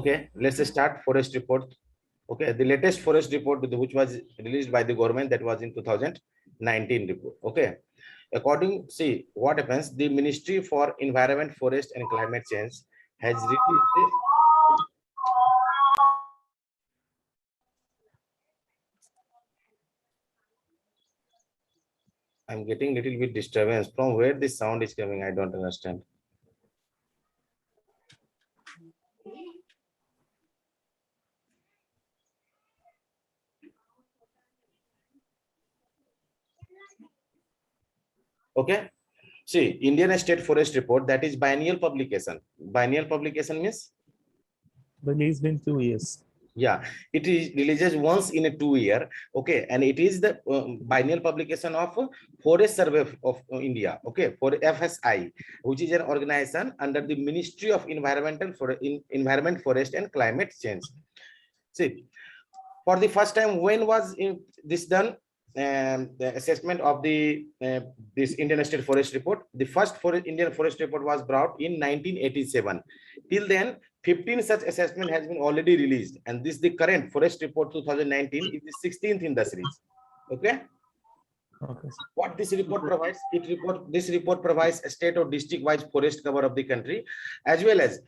Okay, let's start forest report. Okay, the latest forest report which was released by the government, that was in 2019 report. Okay, according, see what happens, the Ministry for Environment, Forest and Climate Change has released I'm getting little bit disturbance from where this sound is coming. I don't understand. Okay, see, Indian State Forest Report, that is biennial publication. Biennial publication means, Released in 2 years. yeah, it is releases once in a 2 year. Okay, and it is the biennial publication of Forest Survey of India. Okay, for FSI, which is an organization under the Ministry of Environment, Forest and Climate Change. See, for the first time, when was this done? The assessment of the this Indian State Forest Report. The first Indian Forest Report was brought in 1987. Till then, 15 such assessment has been already released, and this the current Forest Report 2019 is the 16th in the series. Okay. Okay. What this report provides, this report provides a state or district wise forest cover of the country, as well as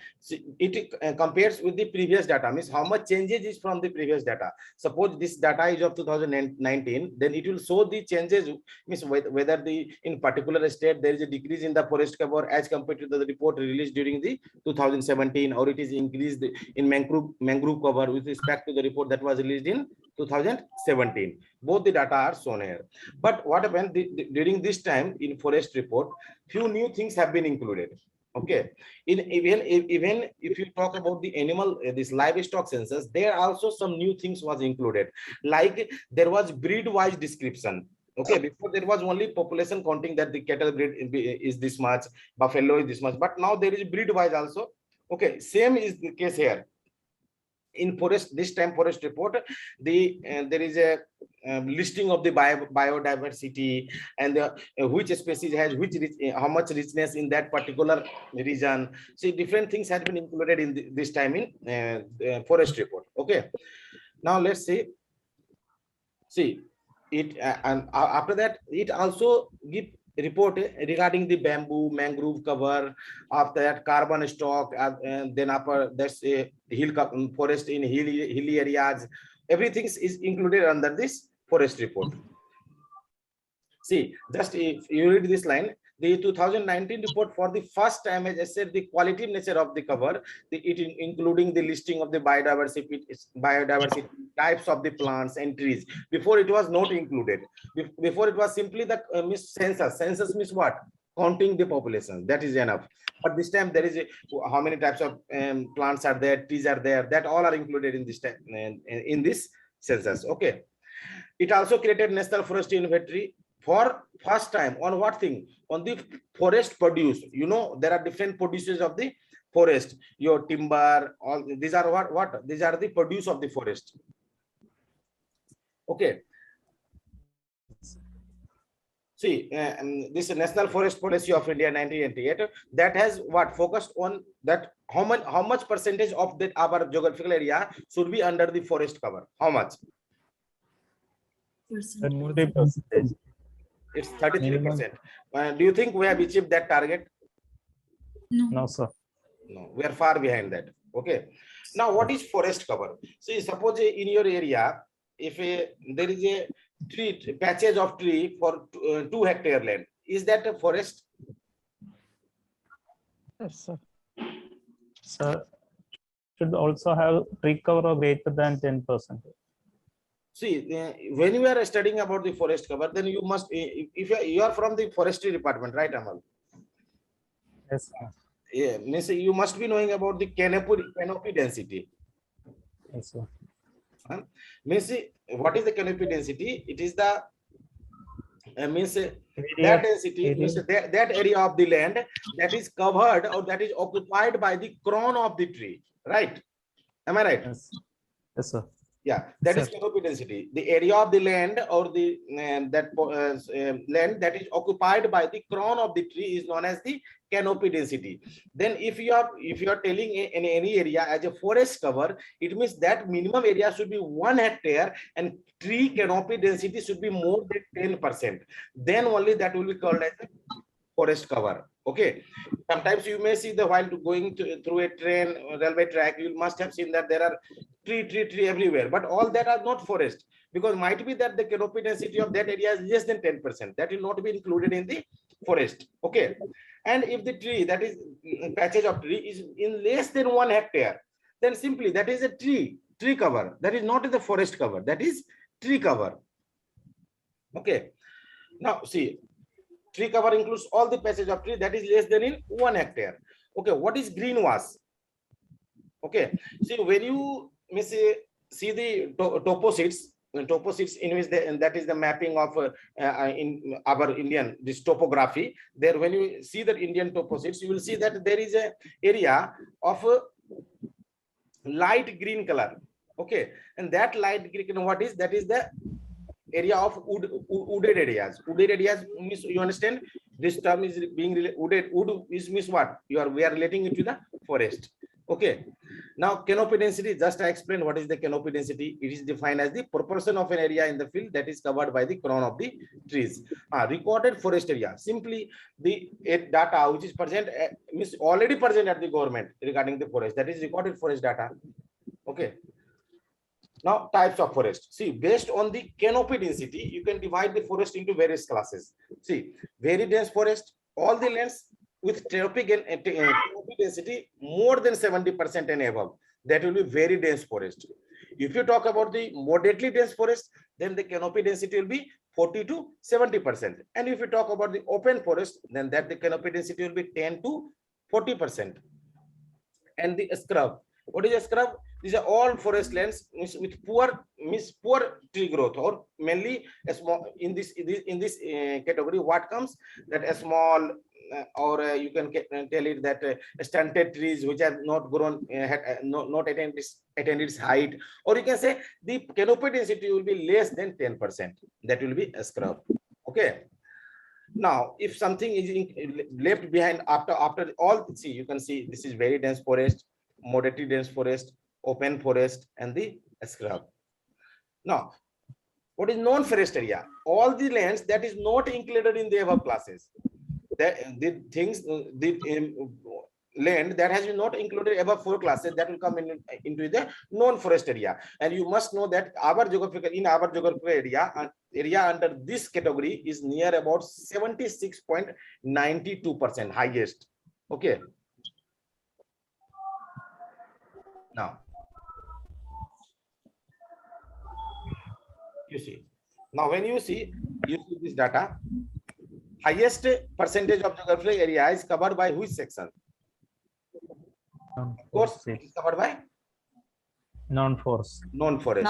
it compares with the previous data, means how much changes is from the previous data. Suppose this data is of 2019, then it will show the changes, means whether the in particular state there is a decrease in the forest cover as compared to the report released during the 2017, or it is increased in mangrove cover with respect to the report that was released in 2017. Both the data are shown here. But what happened during this time in forest report, few new things have been included. Okay, even if you talk about the animal, this livestock census, there are also some new things was included, like there was breed wise description. Okay, before there was only population counting, that the cattle breed is this much, buffalo is this much, but now there is breed wise also. Okay, same is the case here in forest. This time forest report, there is a listing of the biodiversity, and which species has which how much richness in that particular region. See, different things have been included in this time in forest report. Okay, now let's see it, and after that it also give report regarding the bamboo, mangrove cover, after that carbon stock, and then upper that's a hill forest in hilly areas. Everything is included under this forest report. See, just if you read this line, the 2019 report for the first time, as I said, the qualitative nature of the cover, including the listing of the biodiversity types of the plants and trees. Before it was not included. Before it was simply the census. Census means what? Counting the population. That is enough. But this time there is how many types of plants are there, trees are there. That all are included in this time, in this census. Okay. It also created National Forestry Inventory for first time on what thing? On the forest produce. You know, there are different producers of the forest. Your timber, all these are what? These are the produce of the forest. Okay. See, this National Forest Policy of India 1988, that has what focused on that how much percentage of that our geographical area should be under the forest cover. How much? 30%. It's 33%. Do you think we have achieved that target? No, sir. No, we are far behind that. Okay. Now, what is forest cover? See, suppose in your area, if there is a tree patches of tree for 2 hectare land, is that a forest? Yes, sir. Sir, should also have tree cover of greater than 10%. See, when you are studying about the forest cover, then you must, if you are from the forestry department, right, Amal? Yes, sir. Yeah, means you must be knowing about the canopy density. Yes, sir. Means what is the canopy density? It is the means Area, that density means that area of the land that is covered or that is occupied by the crown of the tree, right? Am I right? Yes. Yes, sir. Yeah, that is Sir. canopy density. The area of the land or the land that is occupied by the crown of the tree is known as the canopy density. Then if you are telling in any area as a forest cover, it means that minimum area should be 1 hectare and tree canopy density should be more than 10%. Then only that will be called as a forest cover. Okay. Sometimes you may see the while going through a train railway track, you must have seen that there are tree everywhere, but all that are not forest, because might be that the canopy density of that area is less than 10%. That will not be included in the forest. Okay. And if the tree, that is patches of tree, is in less than 1 hectare, then simply that is a tree cover. That is not the forest cover. That is tree cover. Okay. Now see, tree cover includes all the patches of tree that is less than in 1 hectare. Okay, what is greenwash? Okay, see when you see the toposits in which that is the mapping of in our Indian this topography. There, when you see the Indian toposits, you will see that there is a area of light green color. Okay, and that light green, what is that? Is the area of wooded areas. Wooded areas means, you understand, this term is being wooded. Wood is means what? We are relating it to the forest. Okay. Now canopy density, just I explained what is the canopy density. It is defined as the proportion of an area in the field that is covered by the crown of the trees. Recorded forest area, simply the data which is present means already present at the government regarding the forest, that is recorded forest data. Okay. Now, types of forest. See, based on the canopy density, you can divide the forest into various classes. See, very dense forest, all the lands with canopy density more than 70% and above, that will be very dense forest. If you talk about the moderately dense forest, then the canopy density will be 40 to 70%. And if you talk about the open forest, then that the canopy density will be 10 to 40%. And the scrub. What is a scrub? These are all forest lands with poor tree growth, or mainly a small in this category. What comes that a small or you can tell it that stunted trees which have not grown, not attained its height, or you can say the canopy density will be less than 10%. That will be a scrub. Okay. Now, if something is left behind after all, see, you can see this is very dense forest, moderately dense forest, open forest, and the scrub. Now, what is non-forest area? All the lands that is not included in the above classes. The land that has been not included above 4 classes, that will come into the non-forest area. And you must know that our geographical area under this category is near about 76.92% highest. Okay. Now, you see. Now, when you see this data, highest percentage of geographical area is covered by which section? Of course, it is covered by non-forest. Non-forest.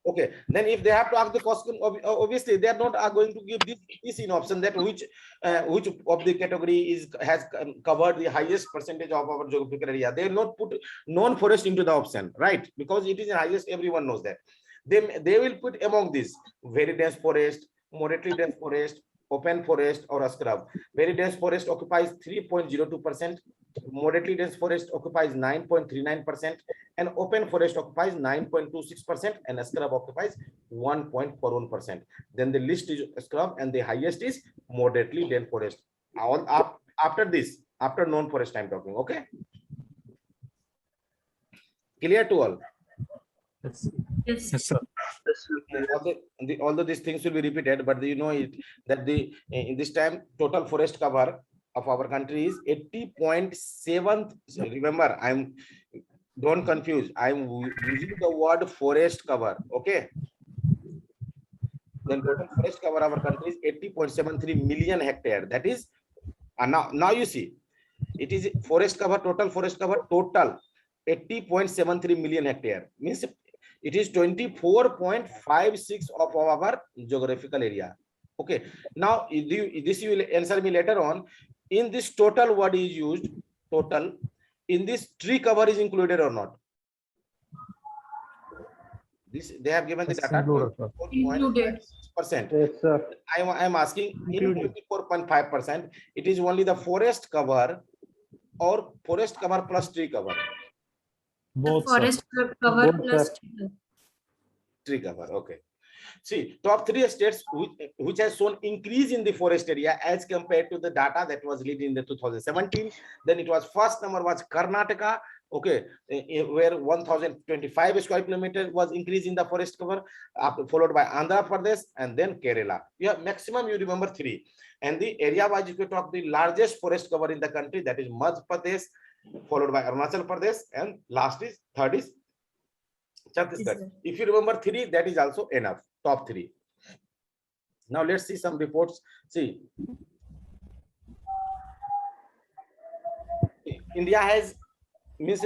Okay, then if they have to ask the question, obviously they are not going to give this in option that which of the category has covered the highest percentage of our geographical area. They will not put non-forest into the option, right? Because it is the highest, everyone knows that. They will put among this very dense forest, moderately dense forest, open forest, or a scrub. Very dense forest occupies 3.02%, moderately dense forest occupies 9.39%, and open forest occupies 9.26%, and a scrub occupies 1.41%. Then the list is scrub, and the highest is moderately dense forest. All up after this, after non-forest I'm talking. Okay, clear to all? Yes, sir. Although these things will be repeated, but you know it that in this time total forest cover of our country is 80.7. Remember, don't confuse. I'm using the word forest cover. Okay. Then total forest cover of our country is 80.73 million hectare. That is, now you see, it is forest cover, total forest cover, total 80.73 million hectare, means it is 24.56 of our geographical area. Okay. Now this you will answer me later on. In this total, what is used? Total. In this tree cover is included or not? This they have given the It's data included, sir. 24.56%. Yes, sir. I'm asking in Included. 24.5%, it is only the forest cover or forest cover plus tree cover. Both, sir. Forest cover Both, plus sir. Tree cover, okay. See, top 3 states which has shown increase in the forest area as compared to the data that was released in the 2017. Then it was first number was Karnataka, okay, where 1025 square kilometer was increase in the forest cover, followed by Andhra Pradesh and then Kerala. Yeah, maximum you remember 3. And the area wise, if you talk the largest forest cover in the country, that is Madhya Pradesh, followed by Arunachal Pradesh, and third is Chhattisgarh. If you remember 3, that is also enough. Top 3. Now let's see some reports. See, India has means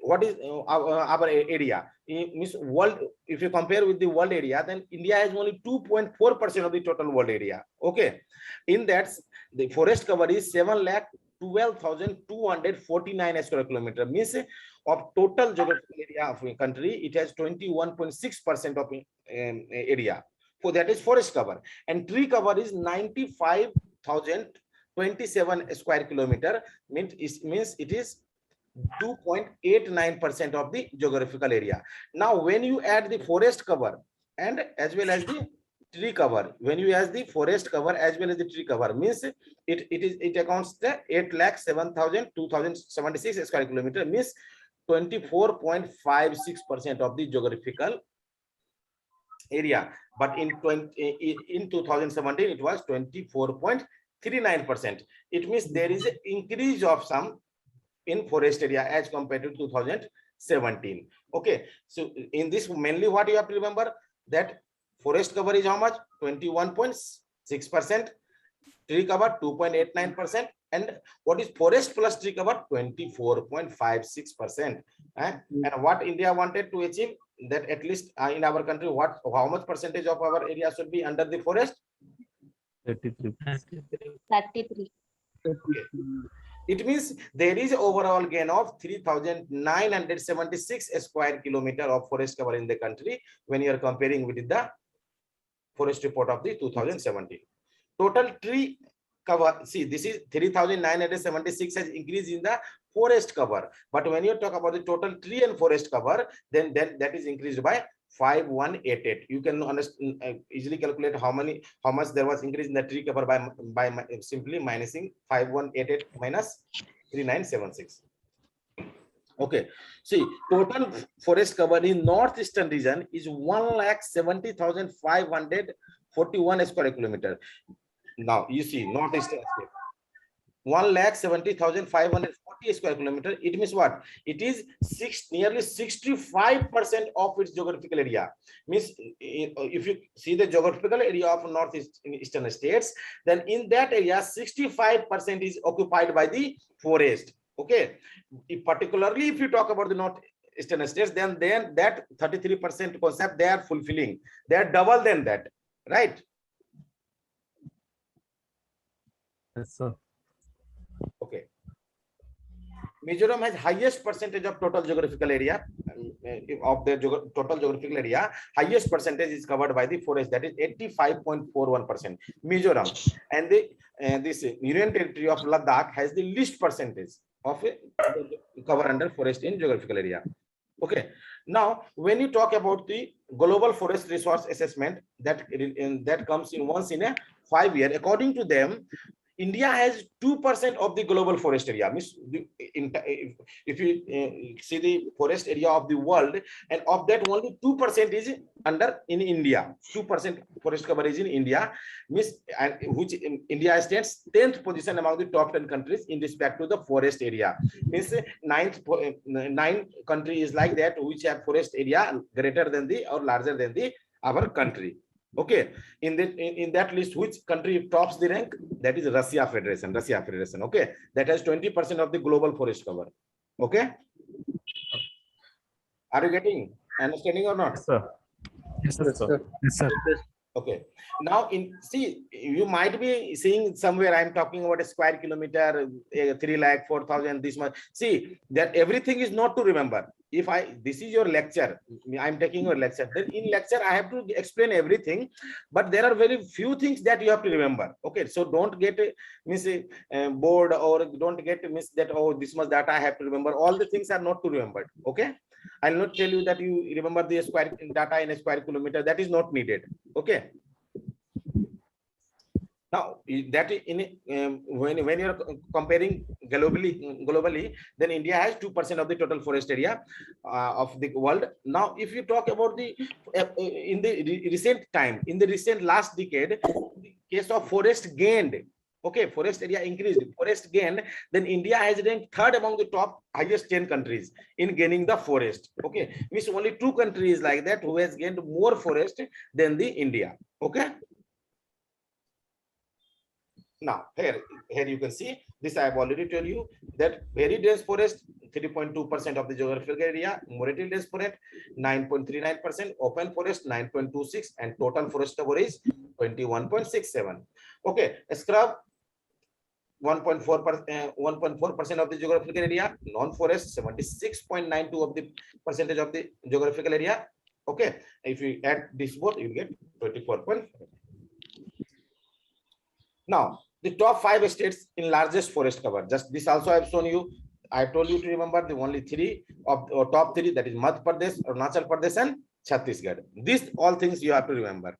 what is our area means world. If you compare with the world area, then India has only 2.4% of the total world area. Okay, in that the forest cover is 7,12,249 square kilometer. Means of total geographical area of a country, it has 21.6% of area. So that is forest cover, and tree cover is 95,027 square kilometer. Means it is 2.89% of the geographical area. Now, when you add the forest cover and as well as the tree cover, when you add the forest cover as well as the tree cover, means it accounts the 8,07,276 square kilometer, means 24.56% of the geographical area. But in 2017 it was 24.39%. It means there is an increase of some in forest area as compared to 2017. Okay, so in this mainly what you have to remember, that forest cover is how much? 21.6%, tree cover 2.89%, and what is forest plus tree cover? 24.56%. And what India wanted to achieve, that at least in our country, how much percentage of our area should be under the forest? 33. 33. Okay. It means there is overall gain of 3,976 square kilometer of forest cover in the country when you are comparing with the forest report of the 2017. Total tree cover, see, this is 3,976 has increased in the forest cover, but when you talk about the total tree and forest cover, then that is increased by 5188. You can understand, easily calculate how much there was increase in the tree cover by simply minusing 5188 minus 3976. Okay, see, total forest cover in northeastern region is 1,70,541 square kilometer. Now you see northeastern state, 1,70,540 square kilometer. It means what? It is nearly 65% of its geographical area. Means if you see the geographical area of northeastern states, then in that area 65% is occupied by the forest. Okay, particularly if you talk about the northeastern states, then that 33% concept they are fulfilling. They are double than that, right? Yes, sir. Okay. Mizoram has highest percentage of total geographical area of the total geographical area. Highest percentage is covered by the forest, that is 85.41%. Mizoram, and this Union Territory of Ladakh has the least percentage of cover under forest in geographical area. Okay. Now, when you talk about the global forest resource assessment that comes in once in a 5 year, according to them, India has 2% of the global forest area. Means if you see the forest area of the world, and of that only 2% is in India. 2% forest cover is in India. Means which India stands 10th position among the top 10 countries in respect to the forest area. Means 9th country is like that, which have forest area greater than or larger than our country. Okay, in that list, which country tops the rank? That is Russia Federation. Okay, that has 20% of the global forest cover. Okay, are you getting understanding or not? Yes, sir. Yes, sir. Yes, sir. Okay, now see, you might be seeing somewhere I'm talking about a square kilometer, 3,04,000 this much. See, that everything is not to remember. if this is your lecture, I'm taking your lecture, then in lecture I have to explain everything, but there are very few things that you have to remember. Okay, so don't get bored, or don't get miss that, oh, this much data I have to remember. All the things are not to remember. Okay, I'll not tell you that you remember the square data in a square kilometer. That is not needed. Okay. Now that in when you're comparing globally, then India has 2% of the total forest area of the world. Now, if you talk about the in the recent time, in the recent last decade, the case of forest gained. Okay, forest area increased, forest gained. Then India has ranked third among the top highest 10 countries in gaining the forest. Okay, means only 2 countries like that who has gained more forest than the India. Okay. Now, here you can see this. I have already told you that very dense forest 3.2% of the geographical area, moderately dense forest 9.39%, open forest 9.26%, and total forest cover is 21.67. Okay, scrub 1.4% of the geographical area, non-forest 76.92 of the percentage of the geographical area. Okay, if you add this both, you get 24.5. Now, the top 5 states in largest forest cover. Just this also I have shown you. I told you to remember the only 3 of or top 3, that is Madhya Pradesh, Arunachal Pradesh, and Chhattisgarh. These all things you have to remember.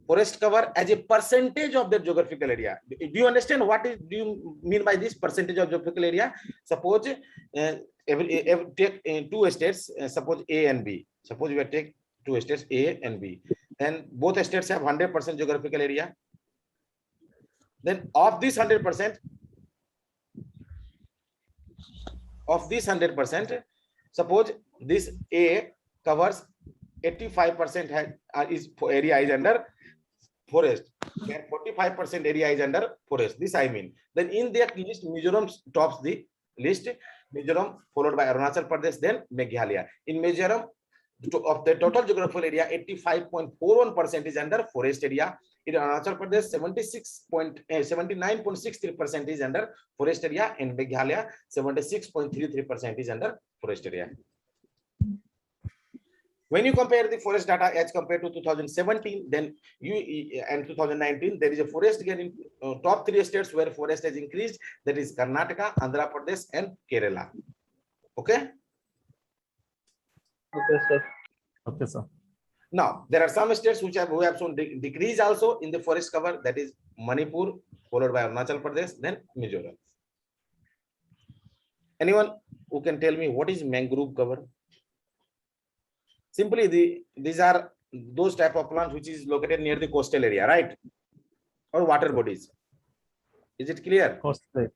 Forest cover as a percentage of the geographical area. Do you understand what do you mean by this percentage of geographical area? Suppose take 2 states, suppose A and B. Suppose we take 2 states A and B, and both states have 100% geographical area. Then of this 100%, suppose this A covers 85% area is under forest, and 45% area is under forest. This I mean. Then in that list, Mizoram tops the list. Mizoram followed by Arunachal Pradesh, then Meghalaya. In Mizoram, of the total geographical area, 85.41% is under forest area. In Arunachal Pradesh, 79.63% is under forest area. In Meghalaya, 76.33% is under forest area. When you compare the forest data as compared to 2017, then and 2019, there is a forest gain in top 3 states where forest has increased. That is Karnataka, Andhra Pradesh, and Kerala. Okay. Okay, sir. Okay, sir. Now, there are some states who have shown decrease also in the forest cover. That is Manipur, followed by Arunachal Pradesh, then Mizoram. Anyone who can tell me what is mangrove cover? Simply, these are those type of plants which is located near the coastal area, right? Or water bodies. Is it clear? Coastal.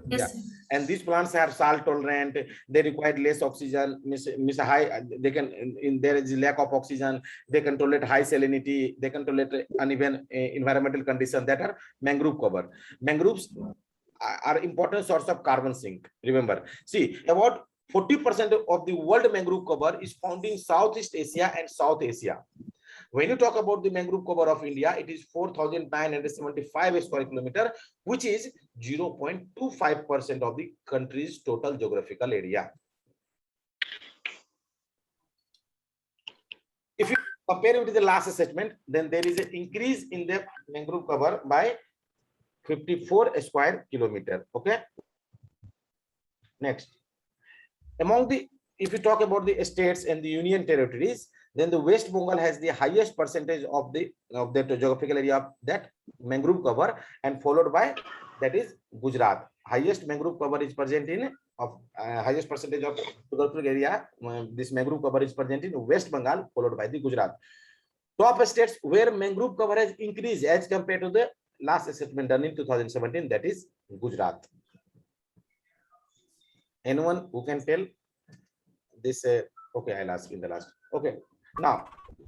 Yes. Yeah. And these plants are salt tolerant. They require less oxygen. Miss high. They can in there is lack of oxygen. They can tolerate high salinity. They can tolerate uneven environmental conditions. That are mangrove cover. Mangroves are important source of carbon sink. Remember, see, about 40% of the world mangrove cover is found in Southeast Asia and South Asia. When you talk about the mangrove cover of India, it is 4,975 square kilometer, which is 0.25% of the country's total geographical area. If you compare it with the last assessment, then there is an increase in the mangrove cover by 54 square kilometer. Okay. Next, if you talk about the states and the union territories, then the West Bengal has the highest percentage of the geographical area of that mangrove cover, and followed by that is Gujarat. Highest mangrove cover is present in highest percentage of geographical area. This mangrove cover is present in West Bengal, followed by the Gujarat. Top states where mangrove cover has increased as compared to the last assessment done in 2017, that is Gujarat. Anyone who can tell this? Okay, I'll ask in the last. Okay. Now,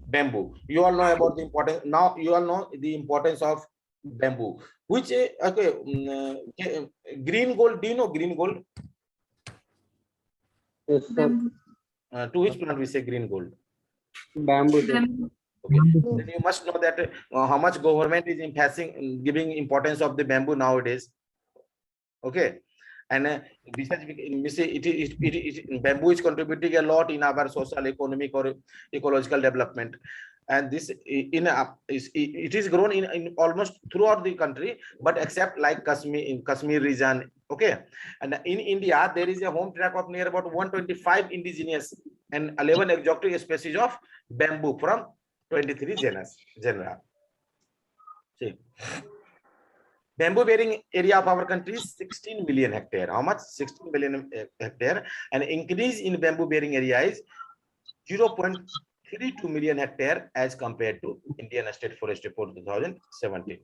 bamboo. You all know about the importance. Now you all know the importance of bamboo. Which green gold. Do you know green gold? Yes, sir. To which plant we say green gold? Bamboo, sir. Okay. Then you must know that how much government is giving importance of the bamboo nowadays. Okay. And bamboo is contributing a lot in our social, economic, or ecological development. And this it is grown in almost throughout the country, but except like Kashmir, in Kashmir region. Okay, and in India there is a home track of near about 125 indigenous and 11 exotic species of bamboo from 23 genera. See, bamboo bearing area of our country is 16 million hectare. How much? 16 million hectare. And increase in bamboo bearing area is 0.32 million hectare as compared to Indian State Forest Report 2017.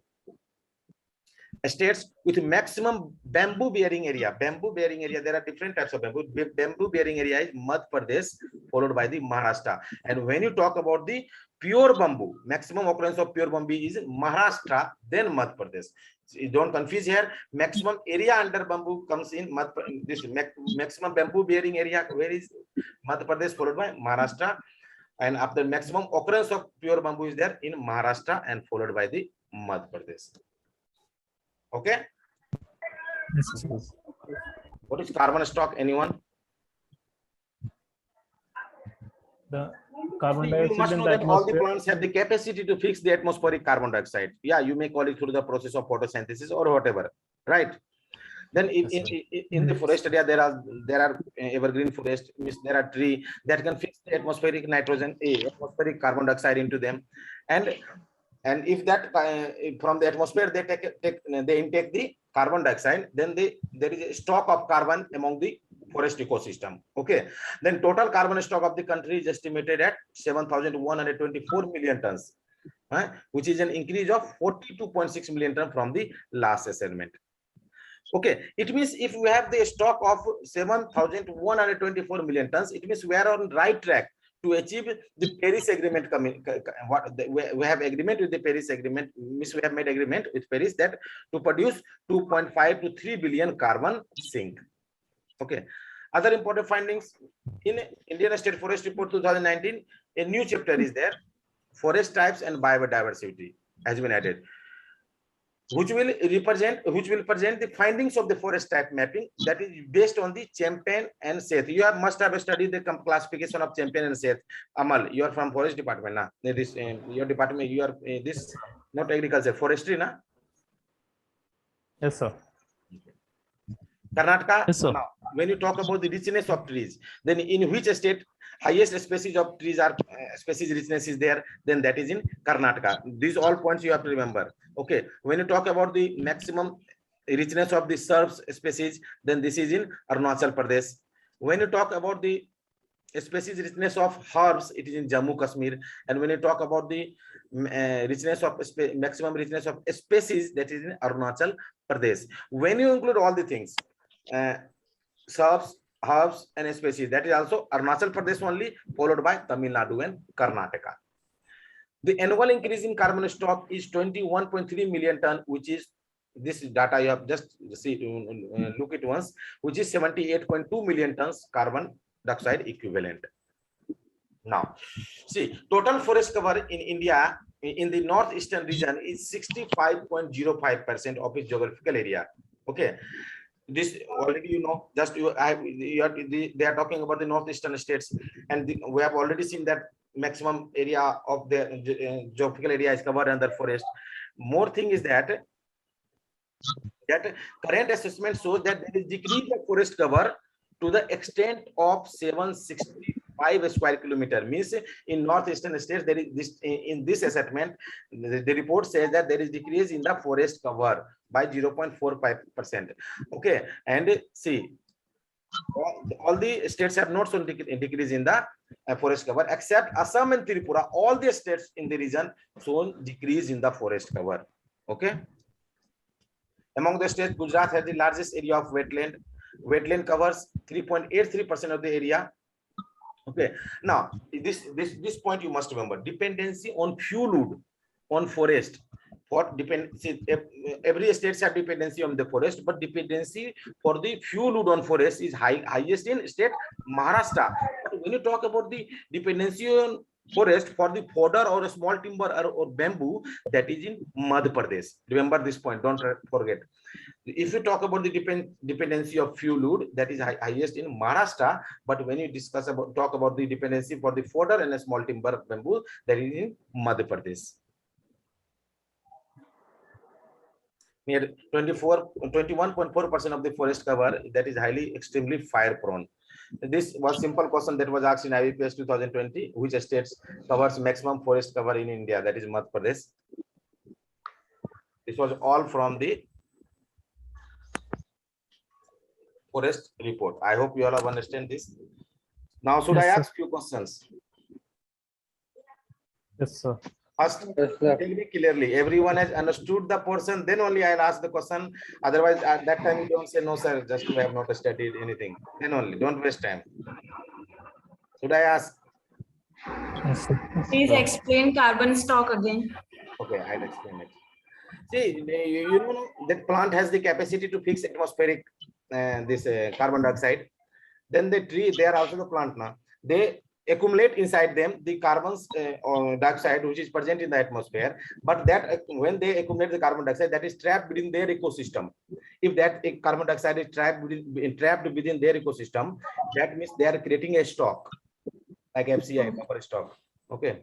States with maximum bamboo bearing area. Bamboo bearing area, there are different types of bamboo. Bamboo bearing area is Madhya Pradesh, followed by the Maharashtra. And when you talk about the pure bamboo, maximum occurrence of pure bamboo is Maharashtra, then Madhya Pradesh. So you don't confuse here. Maximum area under bamboo comes in this maximum bamboo bearing area. Where is Madhya Pradesh, followed by Maharashtra. And after maximum occurrence of pure bamboo is there in Maharashtra and followed by the Madhya Pradesh. Okay. Yes, yes. What is carbon stock? Anyone? The carbon You must dioxide in know the that all the atmosphere. plants have the capacity to fix the atmospheric carbon dioxide. Yeah, you may call it through the process of photosynthesis or whatever, right? Then in the forest area, there are evergreen forest, means there are trees that can fix the atmospheric nitrogen, atmospheric carbon dioxide into them, and if that from the atmosphere they intake the carbon dioxide, then there is a stock of carbon among the forest ecosystem. Okay, then total carbon stock of the country is estimated at 7,124 million tons, which is an increase of 42.6 million tons from the last assessment. Okay, it means if we have the stock of 7,124 million tons, it means we are on right track to achieve the Paris Agreement. We have agreement with the Paris Agreement, means we have made agreement with Paris that to produce 2.5 to 3 billion carbon sink. Okay, other important findings in Indian State Forest Report 2019, a new chapter is there, forest types and biodiversity has been added, which will present the findings of the forest type mapping that is based on the Champion and Seth. You must have studied the classification of Champion and Seth. Amal, you are from forest department, na? This your department, you are this not agriculture, forestry, na? Yes, sir. Karnataka. Yes, sir. Now, when you talk about the richness of trees, then in which state highest species of trees are species richness is there, then that is in Karnataka. These all points you have to remember. Okay, when you talk about the maximum richness of the shrubs species, then this is in Arunachal Pradesh. When you talk about the species richness of herbs, it is in Jammu Kashmir. And when you talk about the richness of maximum richness of species, that is in Arunachal Pradesh. When you include all the things, shrubs, herbs and species, that is also Arunachal Pradesh only, followed by Tamil Nadu and Karnataka. The annual increase in carbon stock is 21.3 million ton, which is this data you have just look at once, which is 78.2 million tons carbon dioxide equivalent. Now, see, total forest cover in India in the northeastern region is 65.05% of its geographical area. Okay, this already you know. Just they are talking about the northeastern states, and we have already seen that maximum area of the geographical area is covered under forest. More thing is that current assessment shows that there is decrease of forest cover to the extent of 765 square kilometer. Means in northeastern states there is this, in this assessment the report says that there is decrease in the forest cover by 0.45%. okay, and see all the states have not shown decrease in the forest cover except Assam and Tripura. All the states in the region shown decrease in the forest cover. Okay, among the states, Gujarat has the largest area of wetland. Wetland covers 3.83% of the area. Okay, now this point you must remember: dependency on fuel wood on forest. What dependency? Every state have dependency on the forest, but dependency for the fuel wood on forest is highest in state Maharashtra. But when you talk about the dependency on forest for the fodder or a small timber or bamboo, that is in Madhya Pradesh. Remember this point, don't forget. If you talk about the dependency of fuel wood, that is highest in Maharashtra. But when you talk about the dependency for the fodder and a small timber bamboo, that is in Madhya Pradesh. Near 21.4% of the forest cover that is highly extremely fire prone. This was simple question that was asked in IBPS 2020, which states covers maximum forest cover in India, that is Madhya Pradesh. This was all from the forest report. I hope you all have understand this. Now, should I Yes, sir. ask few questions? Yes, sir. First, Yes, sir. tell me clearly. Everyone has understood the portion. Then only I'll ask the question. Otherwise, at that time you don't say no, sir. Just you have not studied anything. Then only. Don't waste time. Should I ask? Yes, sir. Please explain carbon stock again. Okay, I'll explain it. See, you know that plant has the capacity to fix atmospheric carbon dioxide. Then the tree, they are also the plant now. They accumulate inside them the carbon dioxide which is present in the atmosphere. But that when they accumulate the carbon dioxide, that is trapped within their ecosystem. If that carbon dioxide is trapped within their ecosystem, that means they are creating a stock like FCI, buffer stock. Okay.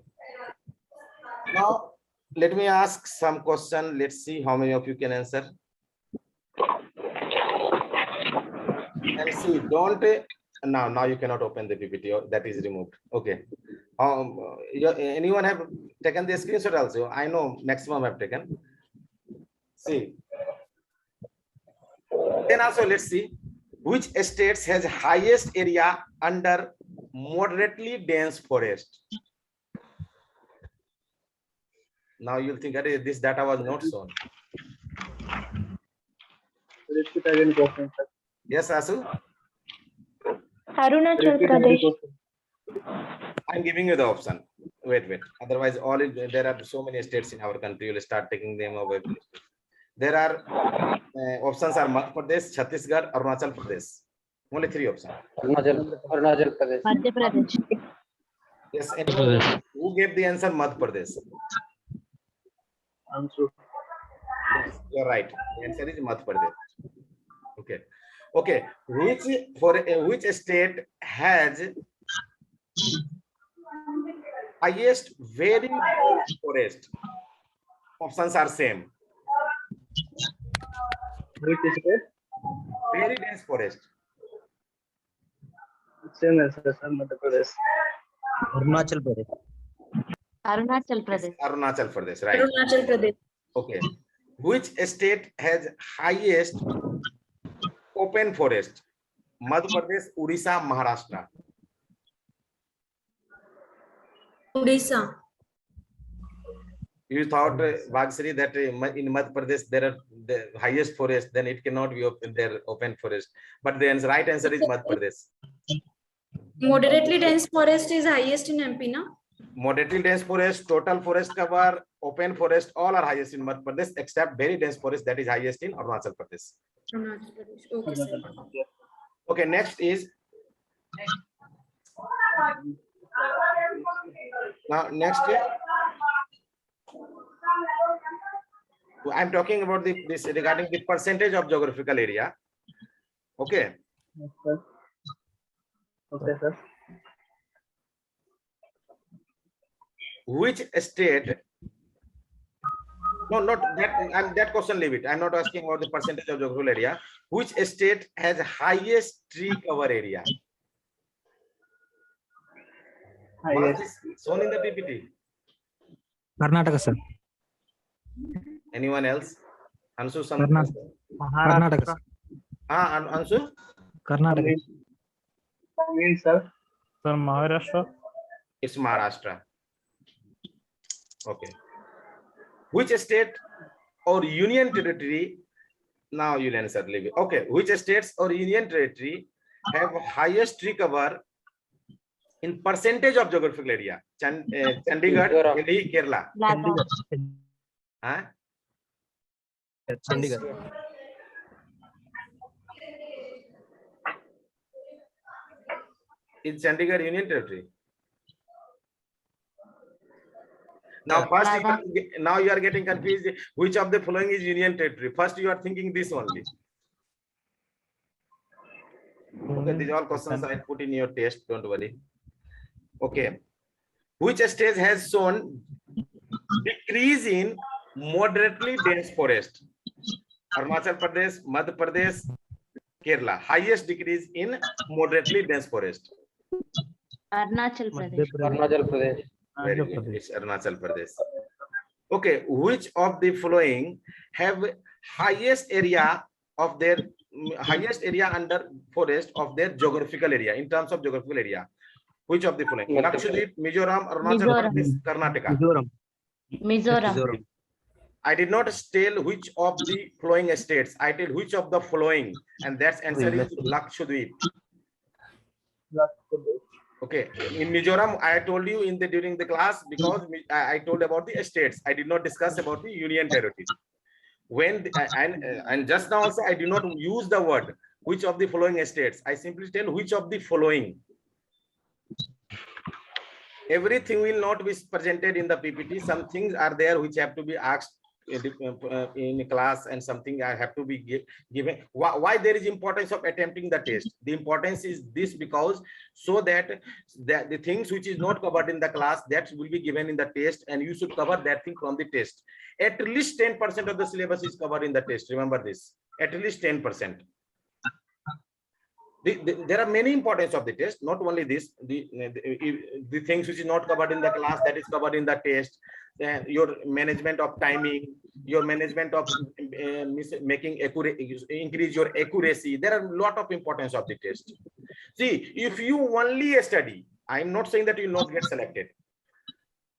Now, let me ask some question. Let's see how many of you can answer. And see, don't now you cannot open the PPT. That is removed. Okay. Anyone have taken the screenshot also? I know maximum have taken. See. Then also let's see which states has highest area under moderately dense forest. Now you'll think that this data was not shown. Repeat again question, sir. Yes, Asu? Arunachal Repeat again Pradesh. question. I'm giving you the option. Wait. Otherwise, there are so many states in our country. You'll start taking them away. There are options are Madhya Pradesh, Chhattisgarh, Arunachal Pradesh. Only 3 options. Arunachal Pradesh. Madhya Pradesh. Yes, anyone who gave the answer Madhya Pradesh? Answer. Yes, you're right. The answer is Madhya Pradesh. Okay. Which state has highest very dense forest? Options are same. Which is it? Very dense forest. Same answer, sir. Madhya Pradesh. Arunachal Pradesh. Arunachal Pradesh. Arunachal Pradesh, right? Arunachal Pradesh. Okay. Which state has highest open forest? Madhya Pradesh, Odisha, Maharashtra. Odisha. You thought, Vagsari, that in Madhya Pradesh there are the highest forest, then it cannot be open forest. But the right answer is Madhya Pradesh. Moderately dense forest is highest in MP, na? Moderately dense forest, total forest cover, open forest, all are highest in Madhya Pradesh except very dense forest that is highest in Arunachal Pradesh. Arunachal Pradesh. Okay, sir. Okay, next is I'm talking about this regarding the percentage of geographical area. Okay. Yes, sir. Okay, sir. Which state? No, not that. That question, leave it. I'm not asking about the percentage of geographical area. Which state has highest tree cover area? Highest. Shown in the PPT. Karnataka, sir. Anyone else? Ansu, some. Karnataka, sir. Ansu? Karnataka. Means, sir. Sir, Maharashtra. It's Maharashtra. Okay. Which state or union territory? Now you'll answer. Leave it. Okay. Which states or union territory have highest tree cover in percentage of geographical area? Chandigarh, Delhi, Kerala. Ladakh. Huh? Chandigarh. Is Chandigarh union territory? Now, first, Ladakh. now you are getting confused. Which of the following is union territory? First, you are thinking this only. Okay, these are all questions I put in your test. Don't worry. Okay. Which state has shown decrease in moderately dense forest? Arunachal Pradesh, Madhya Pradesh, Kerala. Highest decrease in moderately dense forest. Arunachal Pradesh. Arunachal Pradesh. Very good. It's Arunachal Pradesh. Okay, which of the following have highest area of their highest area under forest of their geographical area in terms of geographical area? Which of the following? Lakshadweep, Mizoram, Arunachal Mizoram. Pradesh, Karnataka. Mizoram. Mizoram. I did not tell which of the following states. I tell which of the following, and that's answer is Lakshadweep. Okay, in Mizoram, I told you in the during the class because I told about the states. I did not discuss about the union territory. When and just now also I did not use the word which of the following states. I simply tell which of the following. Everything will not be presented in the PPT. Some things are there which have to be asked in class, and something I have to be given. Why there is importance of attempting the test? The importance is this because so that the things which is not covered in the class, that will be given in the test, and you should cover that thing from the test. At least 10% of the syllabus is covered in the test. Remember this. At least 10%. There are many importance of the test, not only this, the things which is not covered in the class, that is covered in the test. Then your management of timing, your management of making accurate, increase your accuracy. There are a lot of importance of the test. See, if you only study, I'm not saying that you will not get selected.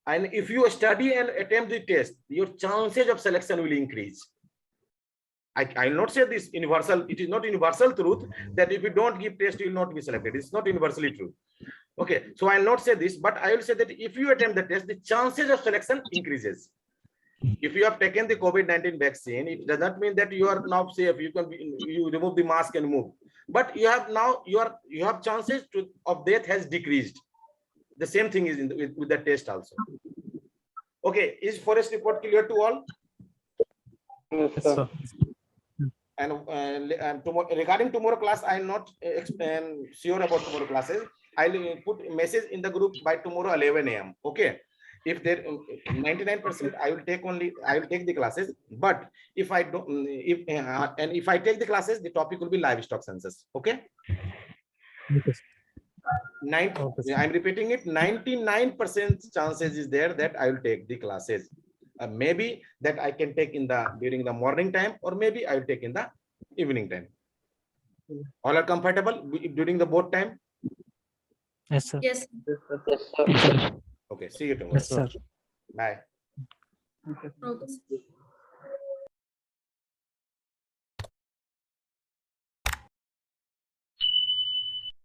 And if you study and attempt the test, your chances of selection will increase. I will not say this universal. It is not universal truth that if you don't give test, you will not be selected. It's not universally true. Okay, so I will not say this, but I will say that if you attempt the test, the chances of selection increases. If you have taken the COVID-19 vaccine, it does not mean that you are now safe. You can you remove the mask and move, but you have now you have chances of death has decreased. The same thing is with the test also. Okay, is forest report clear to all? Yes, Yes, sir. sir. And tomorrow, regarding tomorrow class, I am not sure about tomorrow classes. I'll put a message in the group by tomorrow 11 a.m. Okay. If there 99%, I will take the classes. But if I don't, if I take the classes, the topic will be livestock census. Okay. Okay, sir. I'm repeating it. 99% chances is there that I will take the classes. Maybe that I can take in during the morning time, or maybe I will take in the evening time. All are comfortable during the both time? Yes, sir. Yes. Yes, sir. Yes, sir. Okay, see you tomorrow. Yes, sir. Bye. Okay. Okay.